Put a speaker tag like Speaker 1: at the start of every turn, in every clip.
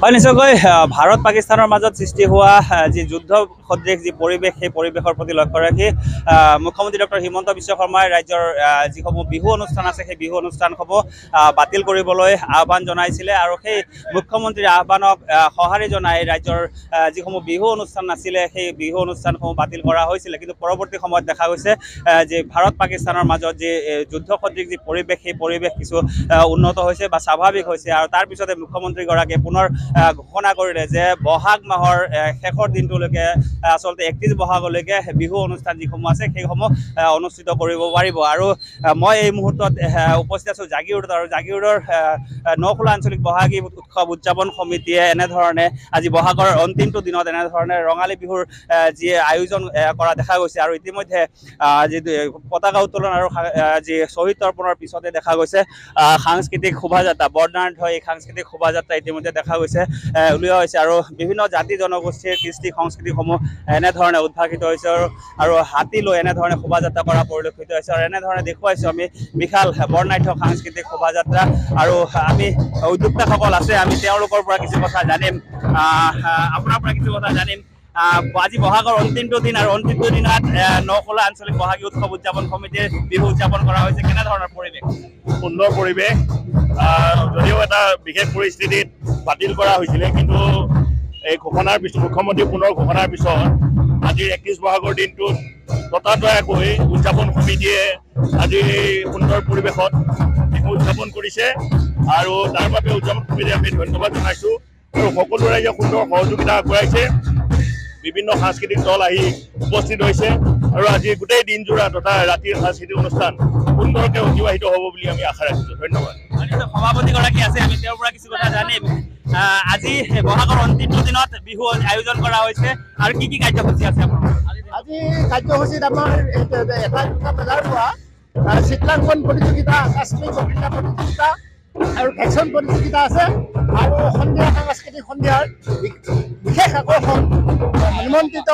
Speaker 1: হয় নিশ্চয়কৈ ভাৰত পাকিস্তানৰ মাজত সৃষ্টি হোৱা যি যুদ্ধ সদৃশ যি পৰিৱেশ সেই পৰিৱেশৰ প্ৰতি লক্ষ্য ৰাখি মুখ্যমন্ত্ৰী ডক্টৰ হিমন্ত বিশ্ব শৰ্মাই ৰাজ্যৰ যিসমূহ বিহু অনুষ্ঠান আছে সেই বিহু অনুষ্ঠানসমূহ বাতিল কৰিবলৈ আহ্বান জনাইছিলে আৰু সেই মুখ্যমন্ত্ৰীৰ আহ্বানক সঁহাৰি জনাই ৰাজ্যৰ যিসমূহ বিহু অনুষ্ঠান আছিলে সেই বিহু অনুষ্ঠানসমূহ বাতিল কৰা হৈছিলে। কিন্তু পৰৱৰ্তী সময়ত দেখা গৈছে যে ভাৰত পাকিস্তানৰ মাজত যি যুদ্ধ সদৃশ যি পৰিৱেশ সেই পৰিৱেশ কিছু উন্নত হৈছে বা স্বাভাৱিক হৈছে আৰু তাৰ পিছতে মুখ্যমন্ত্ৰীগৰাকীয়ে পুনৰ ঘোষণা কৰিলে যে বহাগ মাহৰ শেষৰ দিনটোলৈকে আচলতে 31 বহাগলৈকে বিহু অনুষ্ঠান যিসমূহ আছে সেইসমূহ অনুষ্ঠিত কৰিব পাৰিব। আৰু মই এই মুহূৰ্তত উপস্থিত আছোঁ জাগিৰোডত আৰু জাগিৰোডৰ নখোলা আঞ্চলিক বহাগী উৎসৱ উদযাপন সমিতিয়ে এনেধৰণে আজি বহাগৰ অন্তিমটো দিনত এনেধৰণে ৰঙালী বিহুৰ যি আয়োজন কৰা দেখা গৈছে আৰু ইতিমধ্যে যি পতাকা উত্তোলন আৰু যি শ্বহীদ তৰ্পণৰ পিছতে দেখা গৈছে সাংস্কৃতিক শোভাযাত্ৰা বৰ্ণাঢ্য এই সাংস্কৃতিক শোভাযাত্ৰা ইতিমধ্যে দেখা গৈছে উলিওৱা হৈছে আৰু বিভিন্ন জাতি জনগোষ্ঠীৰ কৃষ্টি সংস্কৃতিসমূহ এনেধৰণে উদ্ভাসিত হৈছে আৰু হাতী লৈ এনেধৰণে শোভাযাত্ৰা কৰা পৰিলক্ষিত হৈছে আৰু এনেধৰণে দেখুৱাইছোঁ আমি বিশাল বৰ্ণাঢ্য সাংস্কৃতিক শোভাযাত্ৰা আৰু আমি উদ্যোক্তাসকল আছে আমি তেওঁলোকৰ পৰা কিছু কথা জানিম আপোনাৰ পৰা কিছু কথা জানিম। আজি বহাগৰ অন্তিমটো দিন আৰু অন্তিমটো দিনত নখোলা আঞ্চলিক বহাগী উৎসৱ উদযাপন সমিতিৰ বিহু উদযাপন কৰা হৈছে কেনেধৰণৰ পৰিৱেশ?
Speaker 2: সুন্দৰ পৰিৱেশ যদিও এটা বিশেষ পৰিস্থিতিত বাতিল কৰা হৈছিলে কিন্তু এই ঘোষণাৰ পিছত মুখ্যমন্ত্ৰী পুনৰ ঘোষণাৰ পিছত আজিৰ 31 বহাগৰ দিনটোত ততাতৈয়াকৈ উদযাপন সমিতিয়ে আজি সুন্দৰ পৰিৱেশত বিহু উদযাপন কৰিছে আৰু তাৰ বাবে উদযাপন সমিতিয়ে আমি ধন্যবাদ জনাইছোঁ আৰু সকলো ৰাইজে সুন্দৰ সহযোগিতা আগবঢ়াইছে। বিভিন্ন সাংস্কৃতিক দল আহি উপস্থিত হৈছে আৰু আজি গোটেই দিনজোৰা তথা ৰাতিৰ সাংস্কৃতিক অনুষ্ঠান সুন্দৰকৈ অতিবাহিত হ'ব বুলি আমি আশা ৰাখিছোঁ। ধন্যবাদ।
Speaker 1: সভাপতিগৰাকী আছে আমি তেওঁৰ পৰা কিছু কথা জানিম। আজি বহাগৰ অন্তিমটো দিনত বিহু আয়োজন কৰা হৈছে আৰু কি কি কাৰ্যসূচী আছে আপোনাৰ?
Speaker 3: আজি কাৰ্যসূচীত আমাৰ এটা দুটা বজাৰ পৰা চিত্ৰাংকন প্ৰতিযোগিতা কাশ্মীৰ কবিতা প্ৰতিযোগিতা আৰু ভেকচন প্ৰতিযোগিতা আছে আৰু সন্ধিয়া সাংস্কৃতিক সন্ধিয়াৰ বিশেষ আকৰ্ষণ নিমন্ত্ৰিত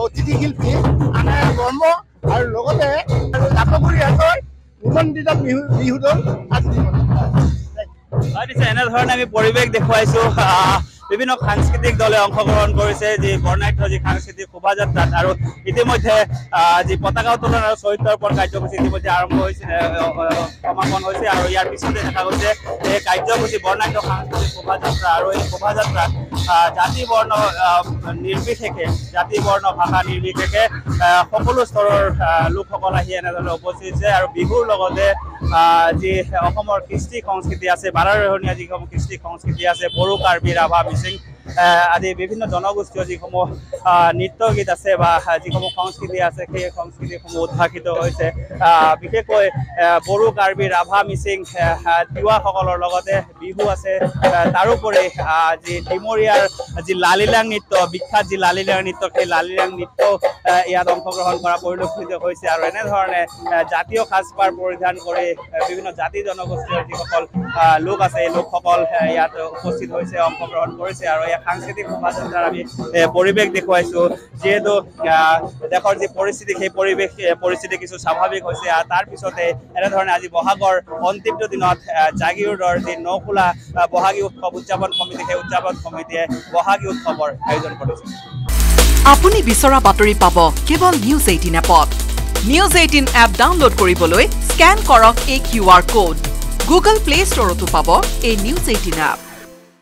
Speaker 3: অতিথি শিল্পী আনাই বৰ্ম আৰু লগতে জাতগুৰিহাটৰ নিমন্ত্ৰিত বিহুদল আজি
Speaker 1: এনেধৰণে আমি পৰিৱেশ দেখুৱাইছোঁ বিভিন্ন সাংস্কৃতিক দলে অংশগ্ৰহণ কৰিছে যি বৰ্ণাঢ্য যি সাংস্কৃতিক শোভাযাত্ৰাত আৰু ইতিমধ্যে যি পতাকা উত্তোলন আৰু শ্বহীদ তৰ্পণ কাৰ্যসূচী ইতিমধ্যে আৰম্ভ হৈছে সমাপন হৈছে আৰু ইয়াৰ পিছতে দেখা গৈছে এই কাৰ্যসূচী বৰ্ণাঢ্য সাংস্কৃতিক শোভাযাত্ৰা আৰু এই শোভাযাত্ৰাত জাতি বৰ্ণ নিৰ্বিশেষে জাতি বৰ্ণ ভাষা নিৰ্বিশেষে সকলো স্তৰৰ লোকসকল আহি এনেধৰণে উপস্থিত হৈছে আৰু বিহুৰ লগতে যি অসমৰ কৃষ্টি সংস্কৃতি আছে বাৰাৰহণীয়া যিসমূহ কৃষ্টি সংস্কৃতি আছে বড়ো কাৰ্বি ৰাভা মিচিং আদি বিভিন্ন জনগোষ্ঠীয় যিসমূহ নৃত্য গীত আছে বা যিসমূহ সংস্কৃতি আছে সেই সংস্কৃতিসমূহ উদ্ভাসিত হৈছে বিশেষকৈ বড়ো কাৰ্বি ৰাভা মিচিং তিৱাসকলৰ লগতে বিহু আছে তাৰোপৰি যি ডিমৰীয়াৰ যি লালিলাং নৃত্য বিখ্যাত যি লালিলাং নৃত্য সেই লালিলাং নৃত্য ইয়াত অংশগ্ৰহণ কৰা পৰিলক্ষিত হৈছে আৰু এনেধৰণে জাতীয় সাজপাৰ পৰিধান কৰি বিভিন্ন জাতি জনগোষ্ঠীৰ যিসকল লোক আছে এই লোকসকল ইয়াত উপস্থিত হৈছে অংশগ্ৰহণ কৰিছে আৰু এই সাংস্কৃতিক শোভাযাত্ৰাৰ আমি পৰিৱেশ দেখুৱাইছোঁ যিহেতু দেশৰ যি পৰিস্থিতি সেই পৰিস্থিতি কিছু স্বাভাৱিক হৈছে আৰু তাৰ পিছতে এনেধৰণে আজি বহাগৰ অন্তিমটো দিনত জাগিৰোডৰ যি নখোলা বহাগী উৎসৱ উদযাপন সমিতি সেই উদযাপন সমিতিয়ে বহাগী উৎসৱৰ আয়োজন কৰিছে।
Speaker 4: আপুনি বিচৰা বাতৰি পাব কেৱল নিউজ 18 এপত। নিউজ 18 এপ ডাউনলোড কৰিবলৈ স্কেন কৰক এই QR কোড। গুগল প্লে ষ্টৰতো পাব এই নিউজ 18 এপ।